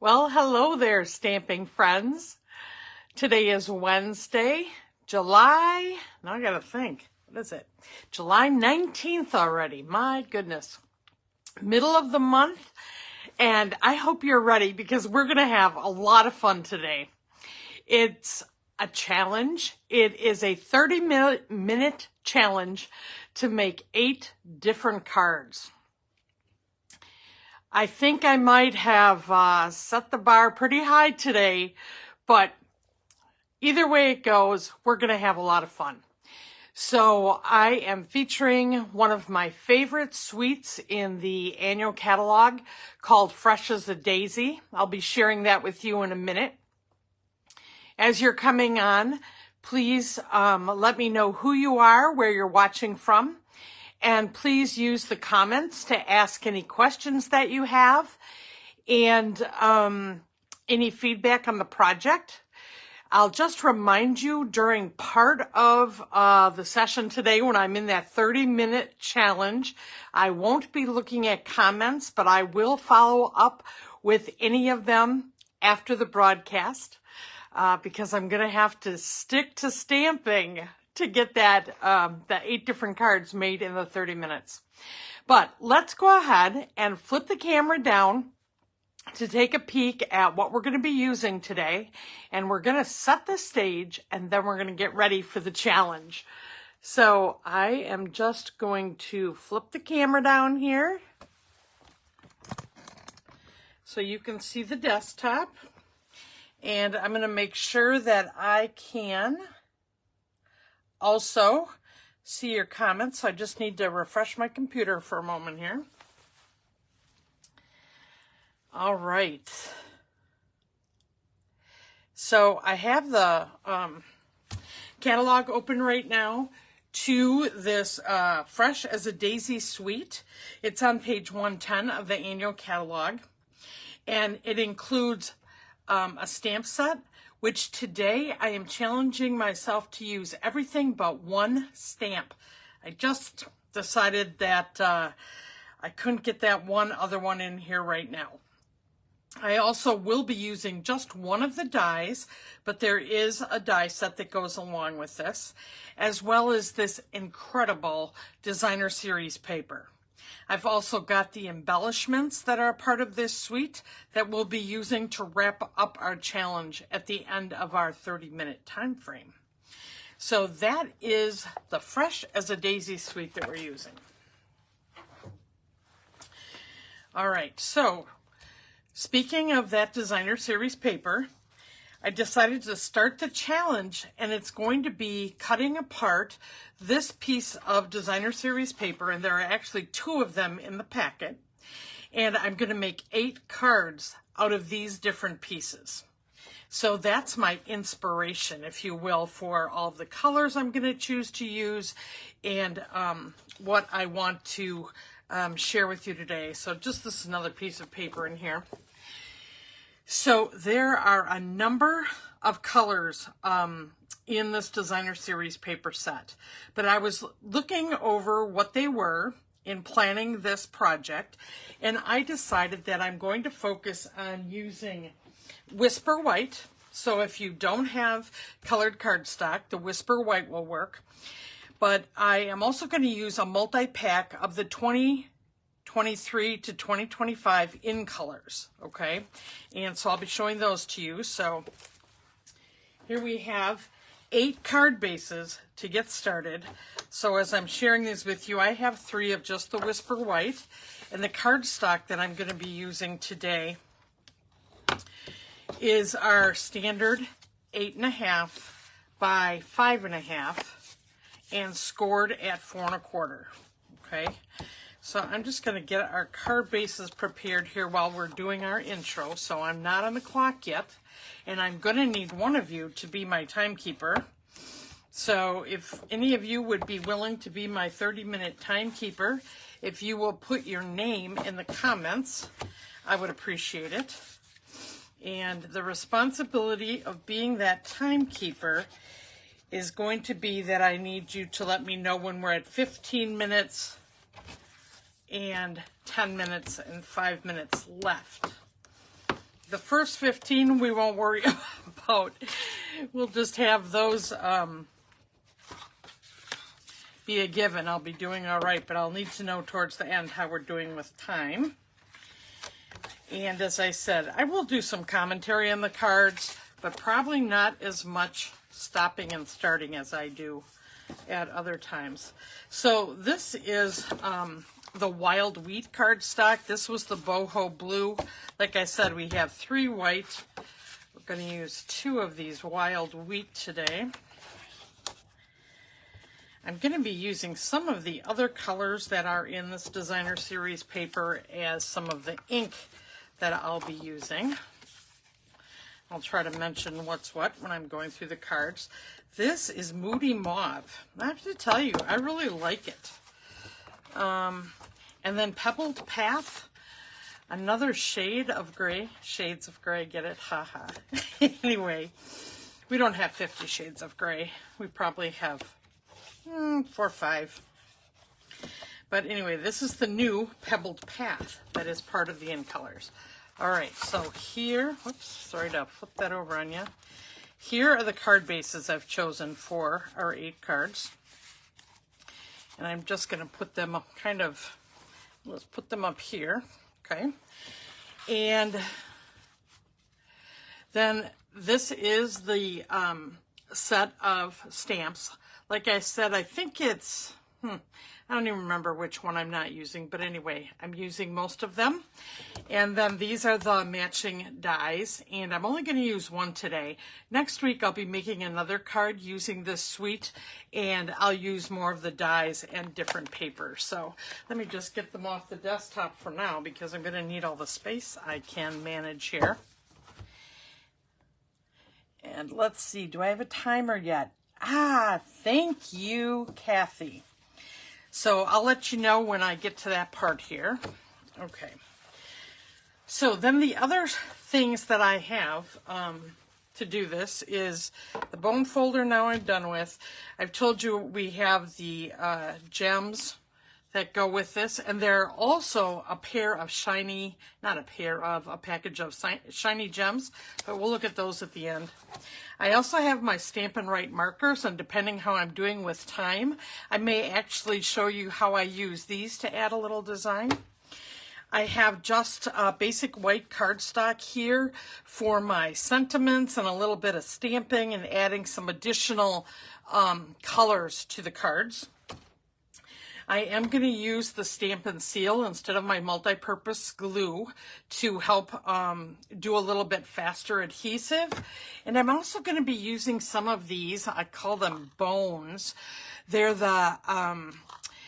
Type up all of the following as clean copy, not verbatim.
Well, hello there, stamping friends. Today is Wednesday, now I gotta think, what is it? July 19th already, my goodness. Middle of the month, and I hope you're ready because we're gonna have a lot of fun today. It's a challenge. It is a 30-minute challenge to make 8 different cards. I think I might have set the bar pretty high today, but either way it goes, we're going to have a lot of fun. So I am featuring one of my favorite suites in the annual catalog called Fresh as a Daisy. I'll be sharing that with you in a minute. As you're coming on, please let me know who you are, where you're watching from. And please use the comments to ask any questions that you have and any feedback on the project. I'll just remind you during part of the session today when I'm in that 30-minute challenge, I won't be looking at comments, but I will follow up with any of them after the broadcast because I'm going to have to stick to stamping to get that the 8 different cards made in the 30 minutes. But let's go ahead and flip the camera down to take a peek at what we're going to be using today. And we're going to set the stage and then we're going to get ready for the challenge. So I am just going to flip the camera down here so you can see the desktop. And I'm going to make sure that I can also see your comments. I just need to refresh my computer for a moment here. All right. So I have the catalog open right now to this Fresh as a Daisy suite. It's on page 110 of the annual catalog. And it includes a stamp set, which today I am challenging myself to use everything but one stamp. I just decided that I couldn't get that one other one in here right now. I also will be using just one of the dies, but there is a die set that goes along with this, as well as this incredible designer series paper. I've also got the embellishments that are a part of this suite that we'll be using to wrap up our challenge at the end of our 30-minute time frame. So that is the Fresh as a Daisy suite that we're using. All right, so speaking of that designer series paper, I decided to start the challenge, and it's going to be cutting apart this piece of designer series paper, and there are actually 2 of them in the packet, and I'm going to make 8 cards out of these different pieces. So that's my inspiration, if you will, for all of the colors I'm going to choose to use and what I want to share with you today. So just this is another piece of paper in here. So there are a number of colors in this designer series paper set, but I was looking over what they were in planning this project, and I decided that I'm going to focus on using Whisper White. So if you don't have colored cardstock, the Whisper White will work, but I am also going to use a multi-pack of the 2023 to 2025 in colors, okay? And so I'll be showing those to you. So here we have 8 card bases to get started. So as I'm sharing these with you, I have 3 of just the Whisper White, and the cardstock that I'm going to be using today is our standard 8.5 by 5.5 and scored at 4 1/4, okay? So I'm just going to get our card bases prepared here while we're doing our intro. So I'm not on the clock yet, and I'm going to need one of you to be my timekeeper. So if any of you would be willing to be my 30-minute timekeeper, if you will put your name in the comments, I would appreciate it. And the responsibility of being that timekeeper is going to be that I need you to let me know when we're at 15 minutes and 10 minutes and 5 minutes left. the first 15 we won't worry about. We'll just have those be a given. I'll be doing all right, but I'll need to know towards the end how we're doing with time. And as I said, I will do some commentary on the cards, but probably not as much stopping and starting as I do at other times. So this is the Wild Wheat cardstock. This was the boho blue. Like I said, we have 3 white. We're going to use 2 of these Wild Wheat today. I'm going to be using some of the other colors that are in this designer series paper as some of the ink that I'll be using. I'll try to mention what's what when I'm going through the cards. This is Moody Mauve. I have to tell you, I really like it. And then Pebbled Path, another shade of gray. Shades of gray, get it? Haha. Anyway, we don't have 50 shades of gray. We probably have 4 or 5. But anyway, this is the new Pebbled Path that is part of the In Colors. All right, so here, whoops, sorry to flip that over on you. Here are the card bases I've chosen for our 8 cards. And I'm just going to put them up kind of, let's put them up here, okay? And then this is the set of stamps. Like I said, I think it's, I don't even remember which one I'm not using, but anyway, I'm using most of them. And then these are the matching dies, and I'm only going to use 1 today. Next week, I'll be making another card using this suite, and I'll use more of the dies and different papers. So let me just get them off the desktop for now, because I'm going to need all the space I can manage here. And let's see, do I have a timer yet? Ah, thank you, Kathy. So I'll let you know when I get to that part here. Okay. So then the other things that I have to do this is the bone folder now I'm done with. I've told you we have the gems that go with this, and there are also a pair of shiny, not a pair of, a package of shiny gems, but we'll look at those at the end. I also have my Stampin' Write markers, and depending how I'm doing with time, I may actually show you how I use these to add a little design. I have just basic white cardstock here for my sentiments and a little bit of stamping and adding some additional colors to the cards. I am going to use the Stampin' Seal instead of my multi-purpose glue to help do a little bit faster adhesive. And I'm also going to be using some of these, I call them bones. They're the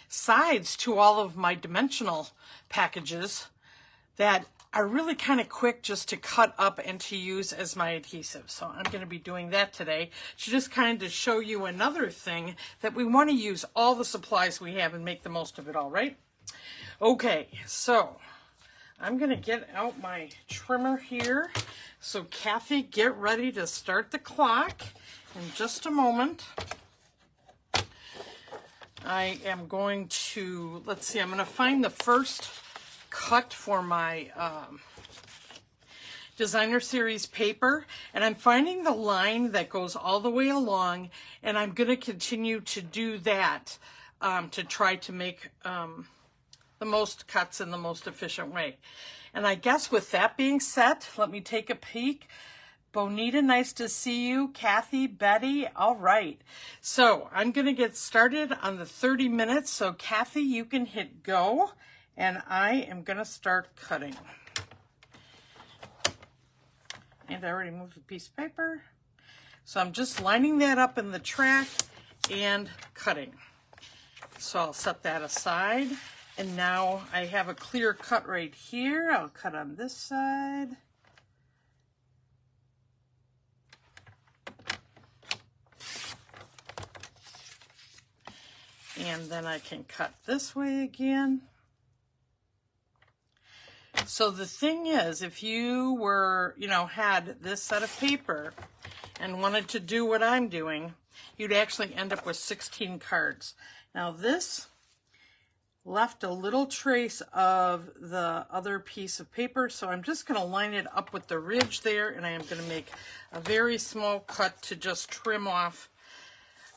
sides to all of my dimensional packages that are really kind of quick just to cut up and to use as my adhesive. So I'm going to be doing that today to just kind of show you another thing that we want to use all the supplies we have and make the most of it all, right? Okay, so I'm going to get out my trimmer here. So Kathy, get ready to start the clock in just a moment. I am going to, let's see, I'm going to find the first cut for my designer series paper, and I'm finding the line that goes all the way along, and I'm going to continue to do that to try to make the most cuts in the most efficient way. And I guess with that being said, let me take a peek. Bonita, nice to see you. Kathy, Betty, all right. So I'm going to get started on the 30 minutes. So Kathy, you can hit go, and I am going to start cutting. And I already moved the piece of paper. So I'm just lining that up in the track and cutting. So I'll set that aside. And now I have a clear cut right here. I'll cut on this side. And then I can cut this way again. So the thing is, if you were, had this set of paper and wanted to do what I'm doing, you'd actually end up with 16 cards. Now this left a little trace of the other piece of paper, so I'm just going to line it up with the ridge there, and I am going to make a very small cut to just trim off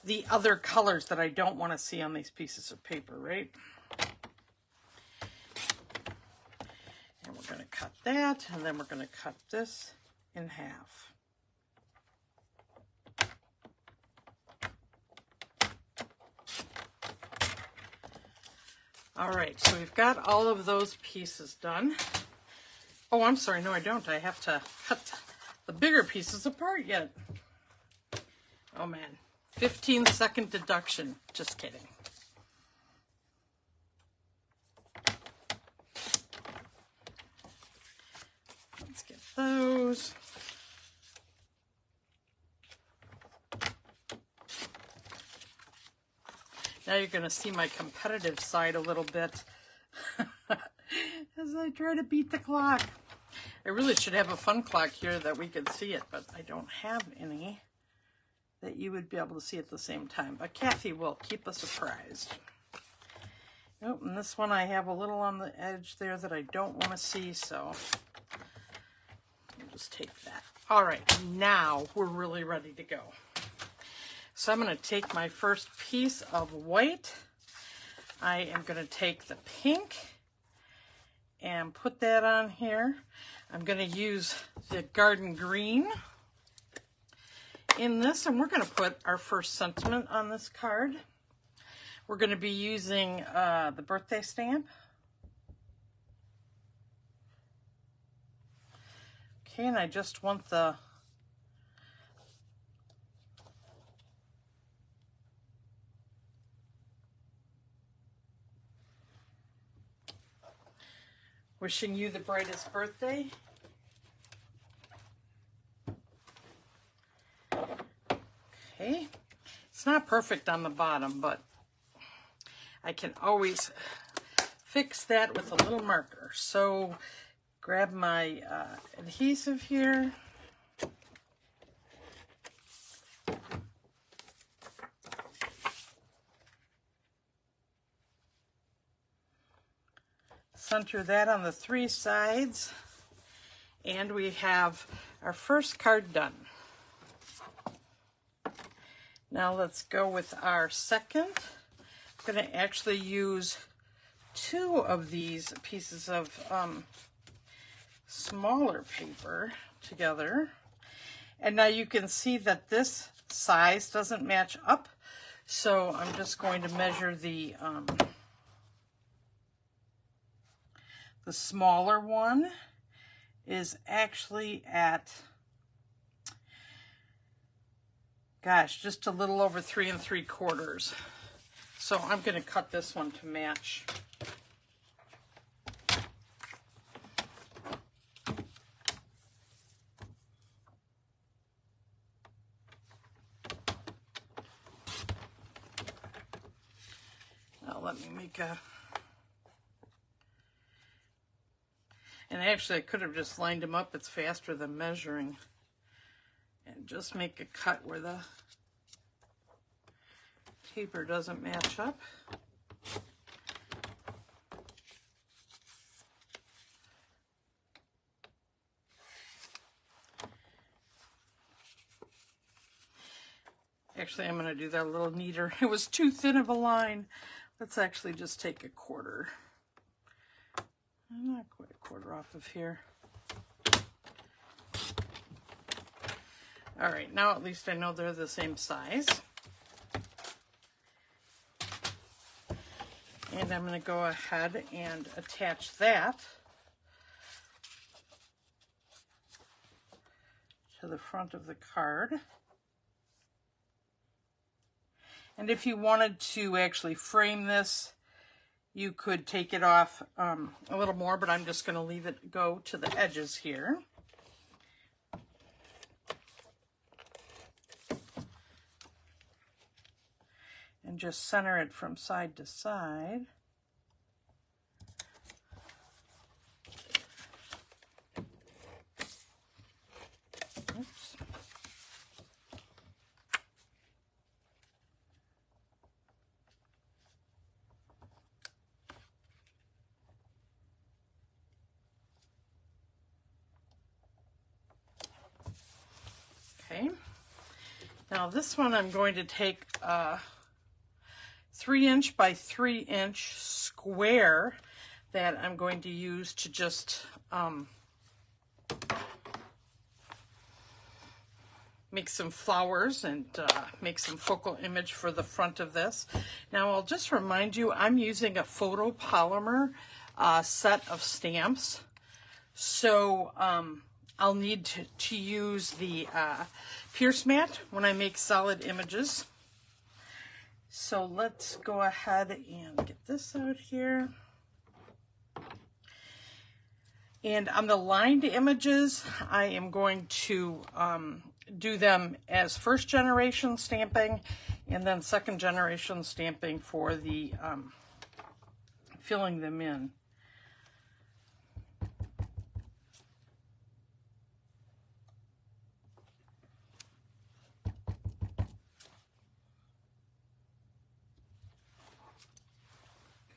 the other colors that I don't want to see on these pieces of paper, right? And we're going to cut that, and then we're going to cut this in half. All right, so we've got all of those pieces done. Oh, I'm sorry, no I don't. I have to cut the bigger pieces apart yet. Oh man, 15-second deduction. Just kidding. Let's get those. Now you're going to see my competitive side a little bit as I try to beat the clock. I really should have a fun clock here that we could see it, but I don't have any that you would be able to see at the same time. But Kathy will keep us apprised. Oh, and this one I have a little on the edge there that I don't want to see, so I'll just take that. All right, now we're really ready to go. So I'm going to take my first piece of white. I am going to take the pink and put that on here. I'm going to use the garden green in this, and we're going to put our first sentiment on this card. We're going to be using the birthday stamp. Okay, and I just want the wishing you the brightest birthday. Okay, it's not perfect on the bottom, but I can always fix that with a little marker. So grab my adhesive here. Center that on the 3 sides, and we have our first card done. Now let's go with our second. I'm going to actually use 2 of these pieces of smaller paper together. And now you can see that this size doesn't match up, so I'm just going to measure the smaller one is actually at, gosh, just a little over 3 3/4. So I'm going to cut this one to match. Now let me make a, and actually I could have just lined them up. It's faster than measuring. And just make a cut where the paper doesn't match up. Actually, I'm going to do that a little neater. It was too thin of a line. Let's actually just take a 1/4. Not quite a 1/4 off of here. All right, now at least I know they're the same size. And I'm going to go ahead and attach that to the front of the card. And if you wanted to actually frame this, you could take it off a little more, but I'm just going to leave it go to the edges here. And just center it from side to side. Oops. Now this one I'm going to take a 3" by 3" square that I'm going to use to just make some flowers and make some focal image for the front of this. Now I'll just remind you, I'm using a photopolymer set of stamps. So I'll need to use the Pierce mat when I make solid images. So let's go ahead and get this out here. And on the lined images, I am going to do them as first generation stamping and then second generation stamping for the filling them in.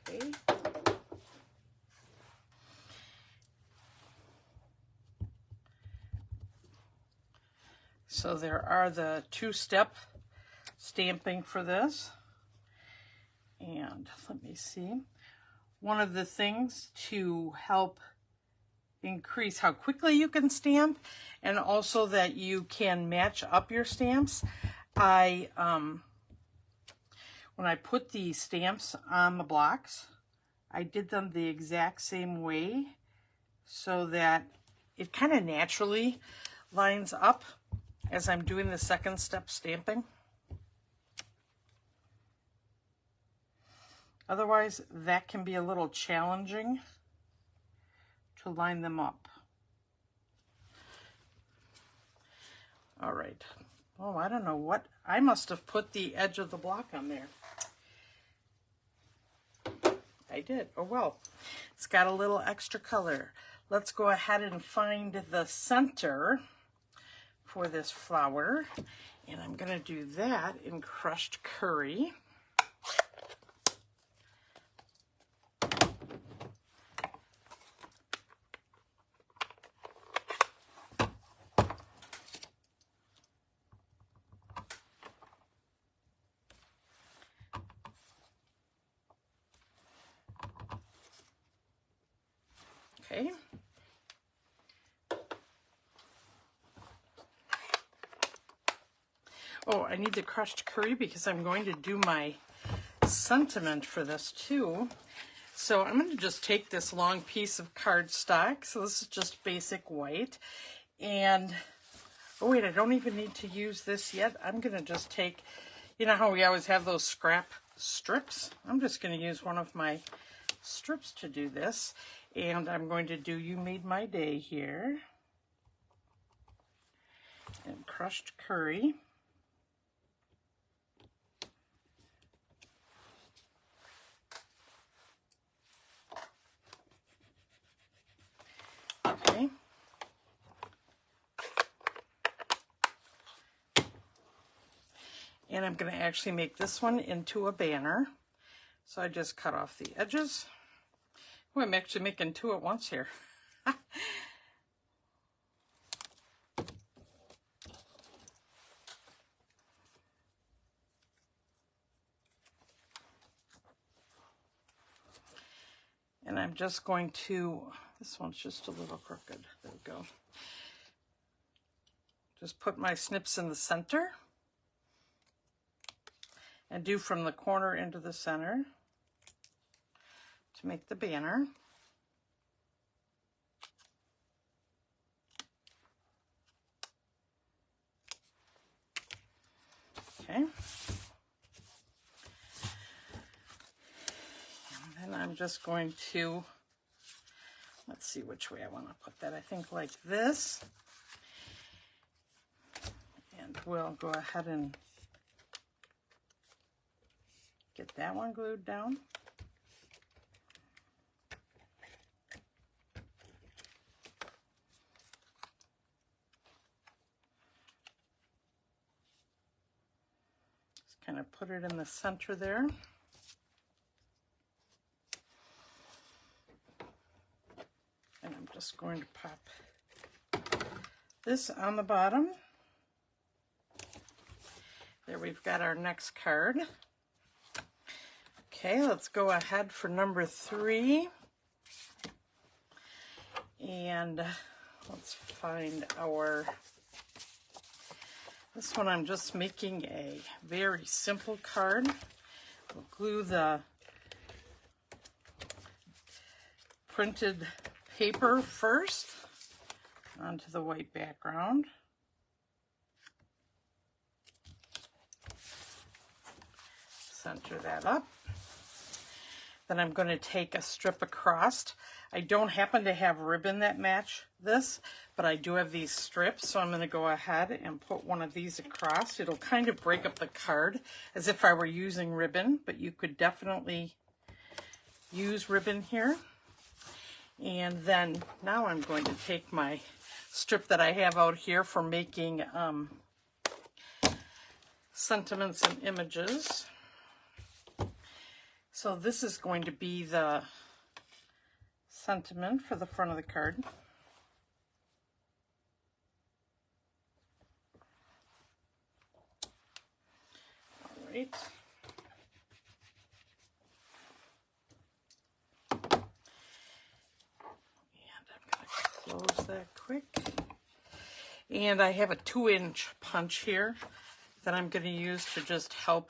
Okay. So there are the 2-step stamping for this. And let me see. One of the things to help increase how quickly you can stamp and also that you can match up your stamps, when I put the stamps on the blocks, I did them the exact same way so that it kind of naturally lines up as I'm doing the second step stamping. Otherwise, that can be a little challenging to line them up. All right. Oh, I don't know what, I must have put the edge of the block on there. I did. Oh well, it's got a little extra color. Let's go ahead and find the center for this flower, and I'm going to do that in crushed curry. Okay. Oh, I need the crushed curry because I'm going to do my sentiment for this too. So I'm going to just take this long piece of cardstock. So this is just basic white. And, oh wait, I don't even need to use this yet. I'm going to just take, you know how we always have those scrap strips? I'm just going to use one of my strips to do this. And I'm going to do You Made My Day here. And crushed curry. Okay. And I'm going to actually make this one into a banner. So I just cut off the edges. Oh, I'm actually making two at once here. And I'm just going to, this one's just a little crooked. There we go. Just put my snips in the center and do from the corner into the center to make the banner. Okay. And then I'm just going to, let's see which way I want to put that. I think like this. And we'll go ahead and get that one glued down. Just kind of put it in the center there. And I'm just going to pop this on the bottom. There we've got our next card. Okay, let's go ahead for number 3. And let's find this one I'm just making a very simple card. We'll glue the printed paper first onto the white background. Center that up. Then I'm going to take a strip across. I don't happen to have ribbon that match this, but I do have these strips, so I'm going to go ahead and put one of these across. It'll kind of break up the card as if I were using ribbon, but you could definitely use ribbon here. And then now I'm going to take my strip that I have out here for making sentiments and images. So this is going to be the sentiment for the front of the card. All right. And I'm going to close that quick. And I have a 2-inch punch here that I'm going to use to just help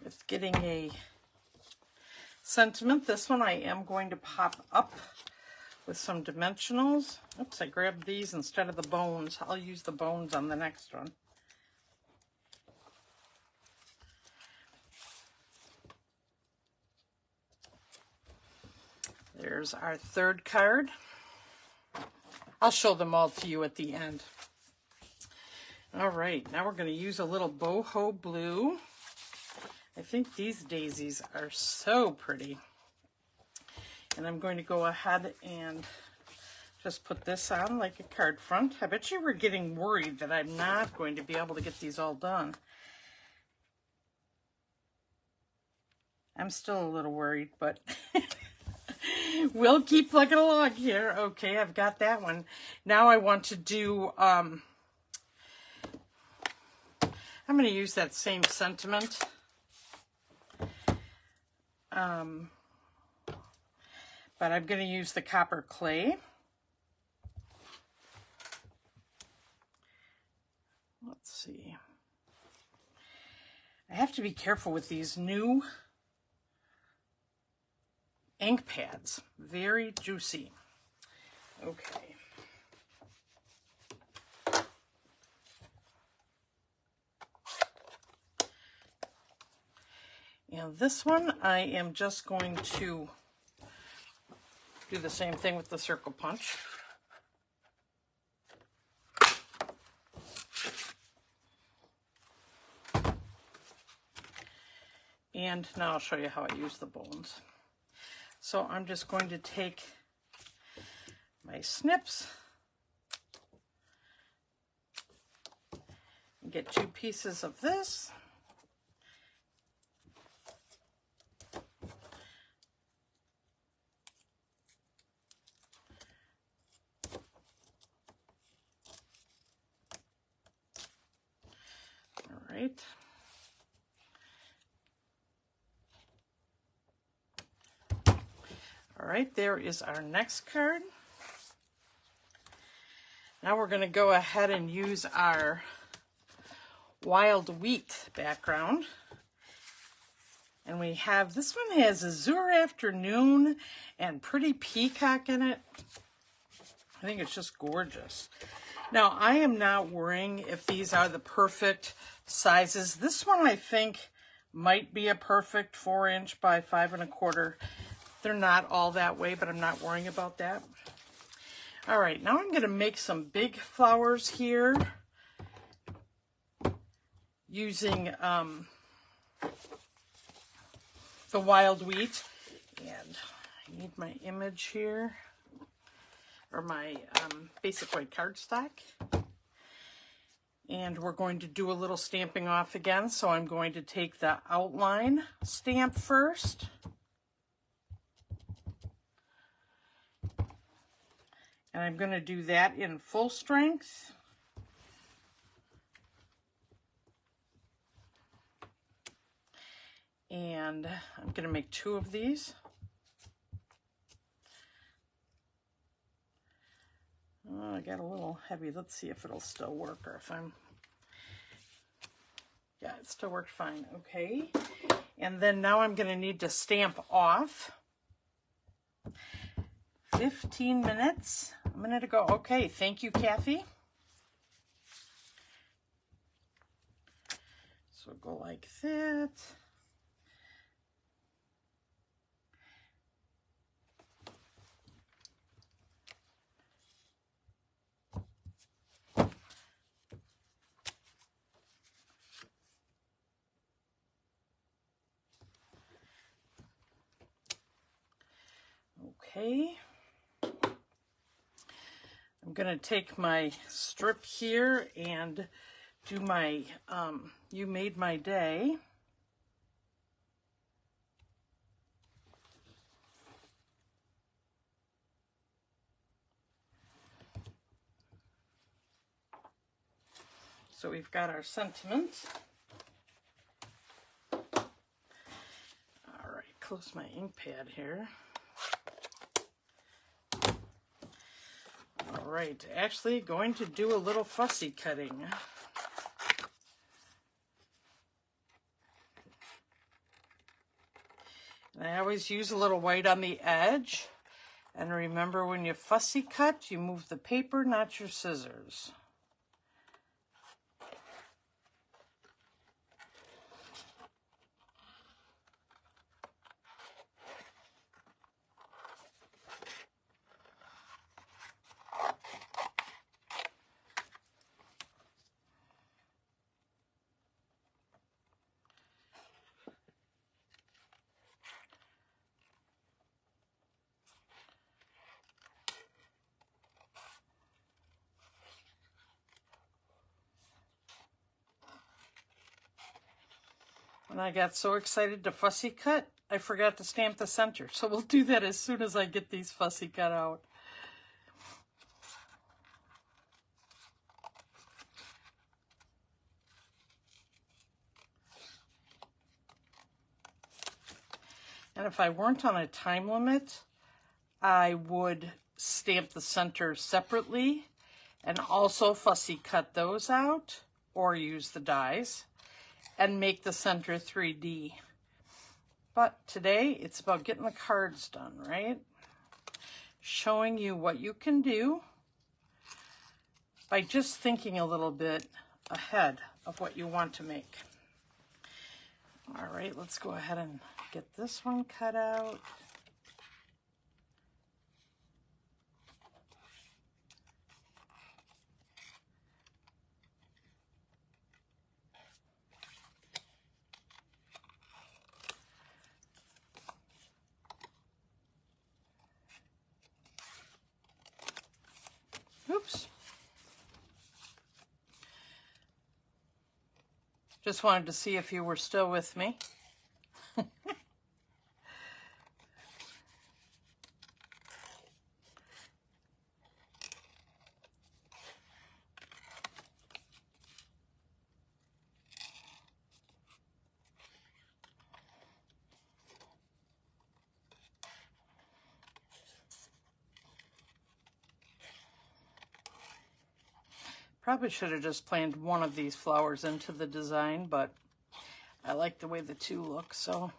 with getting a sentiment. This one I am going to pop up with some dimensionals. Oops, I grabbed these instead of the bones. I'll use the bones on the next one. There's our third card. I'll show them all to you at the end. All right, now we're going to use a little boho blue. I think these daisies are so pretty. And I'm going to go ahead and just put this on like a card front. I bet you were getting worried that I'm not going to be able to get these all done. I'm still a little worried, but we'll keep plugging along here. Okay, I've got that one. Now I want to do, I'm going to use that same sentiment. But I'm going to use the copper clay. Let's see. I have to be careful with these new ink pads. Very juicy. Okay. And this one, I am just going to do the same thing with the circle punch. And now I'll show you how I use the bones. So I'm just going to take my snips and get 2 pieces of this. Right. All right, there is our next card. Now we're going to go ahead and use our wild wheat background. And we have, this one has Azure Afternoon and Pretty Peacock in it. I think it's just gorgeous. Now, I am not worrying if these are the perfect sizes. This one, I think, might be a perfect 4-inch by 5 1/4. They're not all that way, but I'm not worrying about that. All right, now I'm going to make some big flowers here using the wild wheat. And I need my image here, or my basic white cardstock. And we're going to do a little stamping off again. So I'm going to take the outline stamp first. And I'm going to do that in full strength. and I'm going to make 2 of these. Oh, I got a little heavy. Let's see if it'll still work, or if I'm... Yeah, it still worked fine. Okay. And then now I'm going to need to stamp off. 15 minutes. A minute ago. Okay, thank you, Kathy. So go like that. Okay. I'm going to take my strip here and do my You Made My Day. So we've got our sentiment. All right, close my ink pad here. All right, actually going to do a little fussy cutting. And I always use a little white on the edge. And remember, when you fussy cut, you move the paper, not your scissors. And I got so excited to fussy cut, I forgot to stamp the center. So we'll do that as soon as I get these fussy cut out. And if I weren't on a time limit, I would stamp the center separately and also fussy cut those out or use the dies and make the center 3D. But today it's about getting the cards done, right? Showing you what you can do by just thinking a little bit ahead of what you want to make. All right, let's go ahead and get this one cut out. Oops. Just wanted to see if you were still with me. Probably should have just planned one of these flowers into the design, but I like the way the 2 look, so.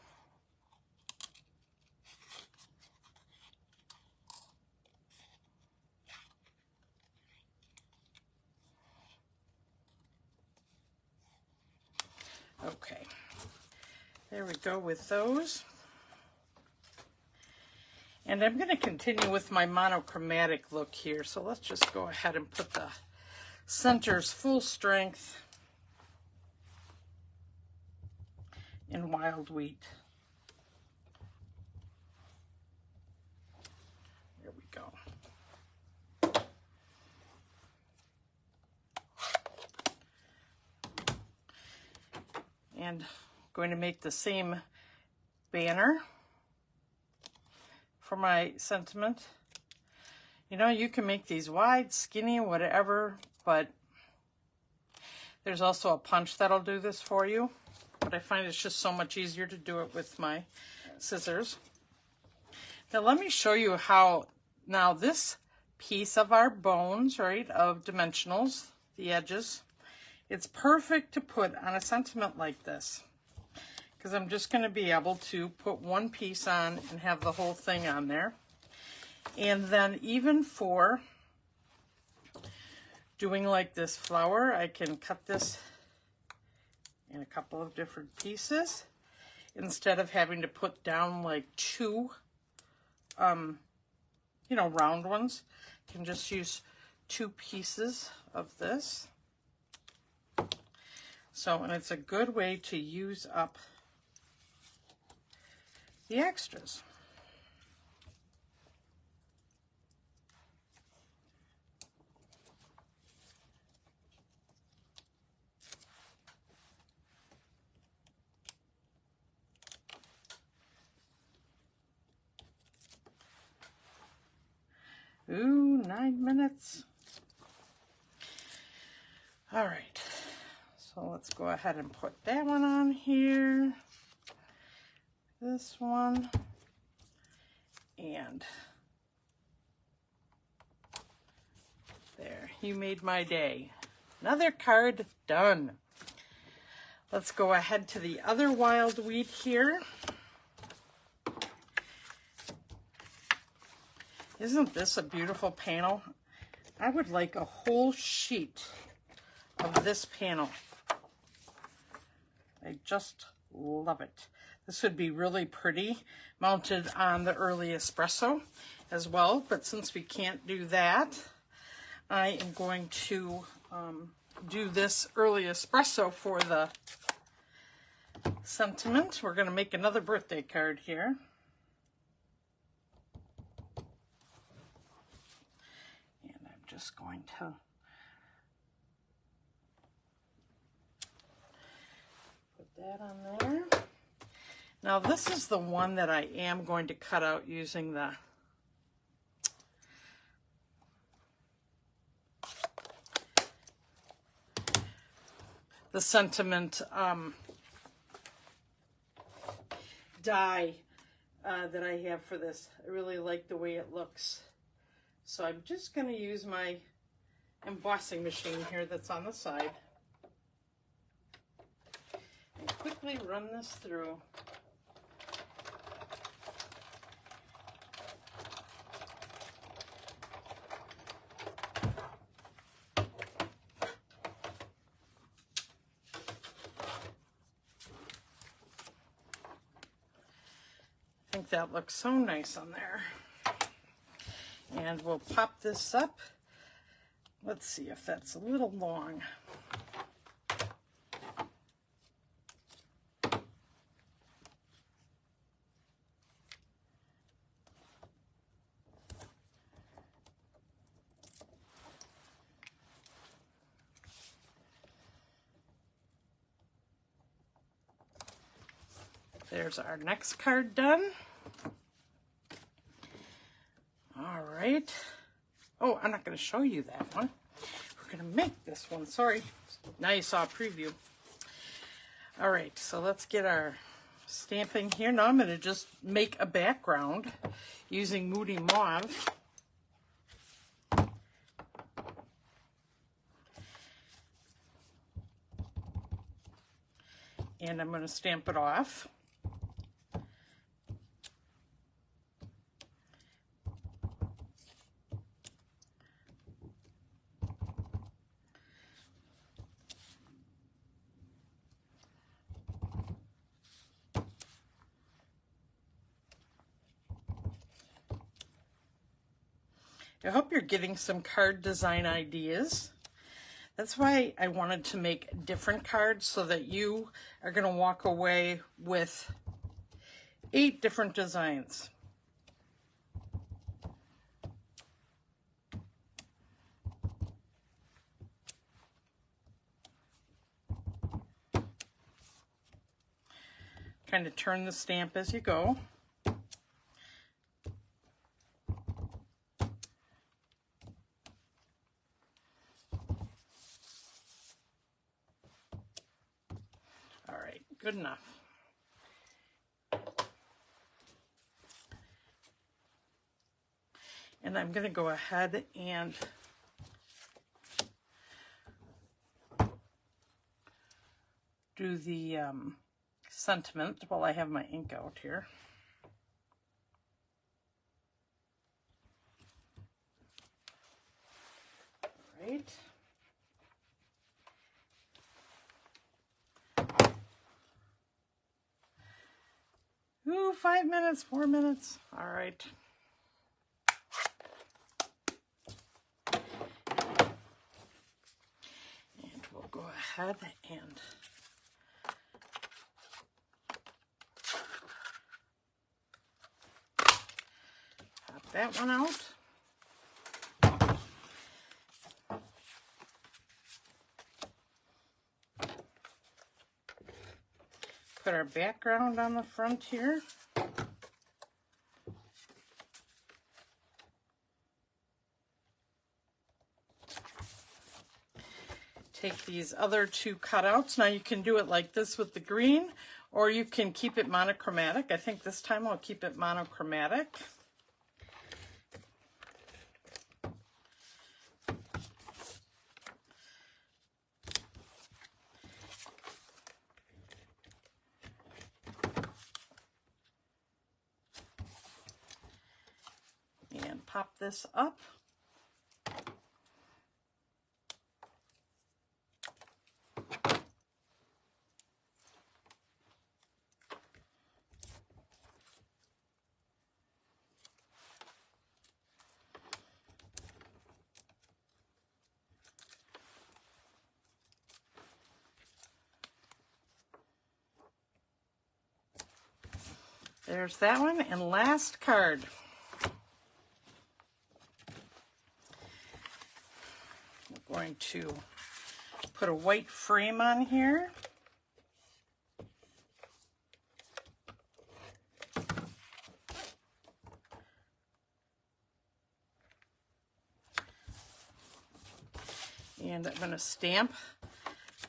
Okay, there we go with those. And I'm going to continue with my monochromatic look here, so let's just go ahead and put the centers full strength in Wild Wheat. There we go. And going to make the same banner for my sentiment. You know, you can make these wide, skinny, whatever, but there's also a punch that'll do this for you. but I find it's just so much easier to do it with my scissors. Now let me show you how, now this piece of our bones, right, of dimensionals, the edges, it's perfect to put on a sentiment like this, because I'm just going to be able to put one piece on and have the whole thing on there. And then even for doing like this flower, I can cut this in a couple of different pieces instead of having to put down like two, you know, round ones. I can just use two pieces of this. So, and it's a good way to use up the extras. Ooh, 9 minutes. All right, so let's go ahead and put that one on here. This one. And there, you made my day. Another card done. Let's go ahead to the other wild weed here. Isn't this a beautiful panel? I would like a whole sheet of this panel. I just love it. This would be really pretty mounted on the early espresso as well, but since we can't do that, I am going to do this early espresso for the sentiment. We're going to make another birthday card here. And I'm just going to put that on there. Now this is the one that I am going to cut out using the sentiment die that I have for this. I really like the way it looks. So I'm just going to use my embossing machine here that's on the side and quickly run this through. I think that looks so nice on there. And we'll pop this up. Let's see if that's a little long. There's our next card done. All right. Oh, I'm not going to show you that one. We're going to make this one. Sorry. Now you saw a preview. All right, so let's get our stamping here. Now I'm going to just make a background using Moody Mauve. And I'm going to stamp it off. I hope you're getting some card design ideas. That's why I wanted to make different cards so that you are going to walk away with 8 different designs. Kind of turn the stamp as you go. All right, good enough. And I'm going to go ahead and do the sentiment while I have my ink out here. All right. Ooh, 5 minutes, 4 minutes. All right. And we'll go ahead and pop that one out. Put our background on the front here. Take these other two cutouts. Now you can do it like this with the green, or you can keep it monochromatic. I think this time I'll keep it monochromatic. And pop this up. There's that one, and last card. I'm going to put a white frame on here. And I'm going to stamp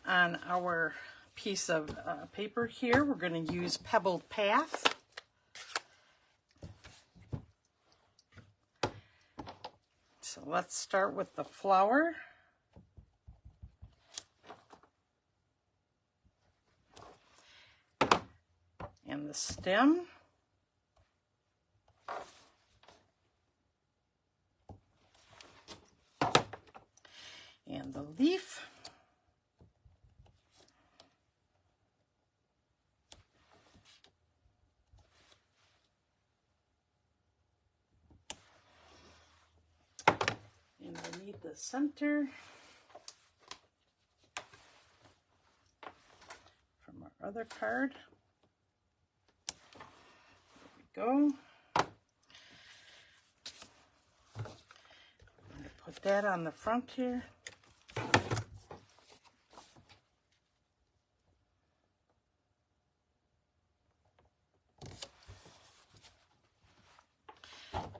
on our piece of paper here. We're going to use Pebbled Path. So let's start with the flower. And the stem. And the leaf. And I need the center from our other card. There we go. I'm going to put that on the front here.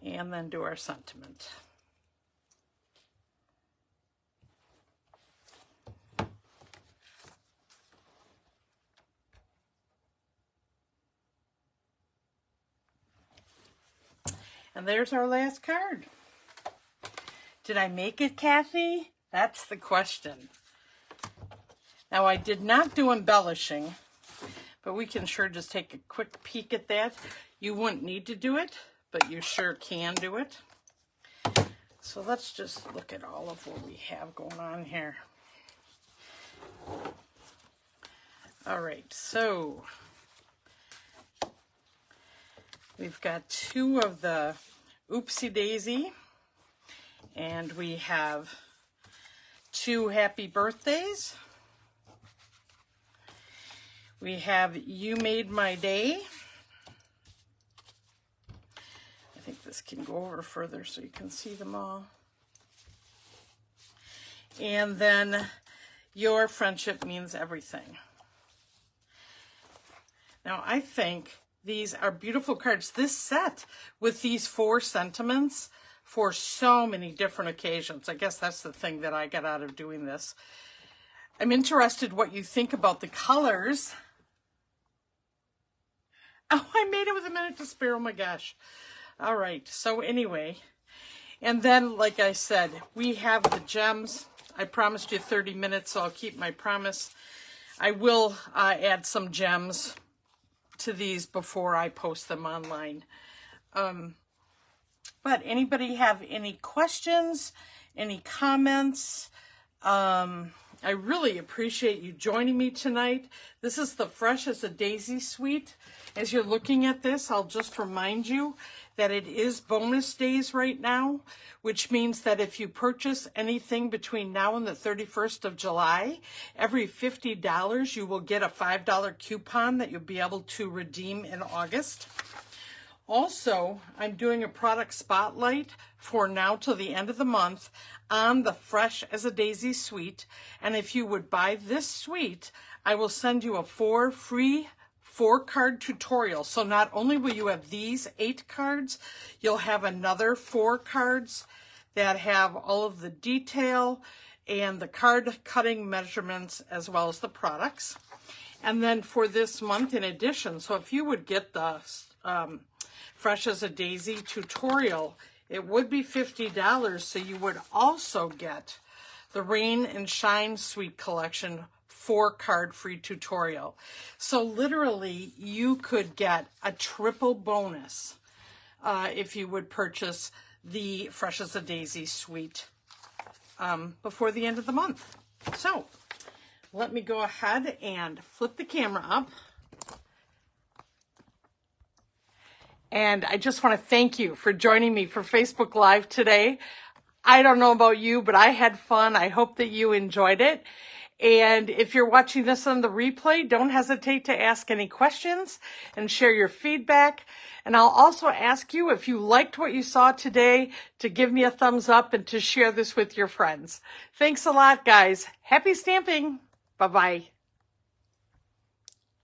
And then do our sentiment. And there's our last card. Did I make it, Kathy? That's the question. Now, I did not do embellishing, but we can sure just take a quick peek at that. You wouldn't need to do it, but you sure can do it. So let's just look at all of what we have going on here. All right, so we've got two of the Oopsie Daisy, and we have two Happy Birthdays. We have You Made My Day. I think this can go over further so you can see them all. And then Your Friendship Means Everything. Now, I think these are beautiful cards. This set with these 4 sentiments for so many different occasions. I guess that's the thing that I got out of doing this. I'm interested what you think about the colors Oh, I made it with a minute to spare. Oh my gosh. All right. So anyway, and then like I said, we have the gems. I promised you 30 minutes, so I'll keep my promise. I will add some gems to these before I post them online. But anybody have any questions, any comments? I really appreciate you joining me tonight. This is the Fresh as a Daisy suite. As you're looking at this, I'll just remind you that it is bonus days right now, which means that if you purchase anything between now and the 31st of July, every $50 you will get a $5 coupon that you'll be able to redeem in August. Also, I'm doing a product spotlight for now till the end of the month on the Fresh as a Daisy suite. And if you would buy this suite, I will send you a free 4-card tutorial. So not only will you have these 8 cards, you'll have another 4 cards that have all of the detail and the card cutting measurements as well as the products. And then for this month in addition, so if you would get the Fresh as a Daisy tutorial, it would be $50, so you would also get the Rain and Shine Suite Collection 4-card free tutorial. So literally, you could get a triple bonus if you would purchase the Fresh as a Daisy suite before the end of the month. So let me go ahead and flip the camera up. And I just want to thank you for joining me for Facebook Live today. I don't know about you, but I had fun. I hope that you enjoyed it. And if you're watching this on the replay, don't hesitate to ask any questions and share your feedback. And I'll also ask you, if you liked what you saw today, to give me a thumbs up and to share this with your friends. Thanks a lot, guys. Happy stamping. Bye-bye.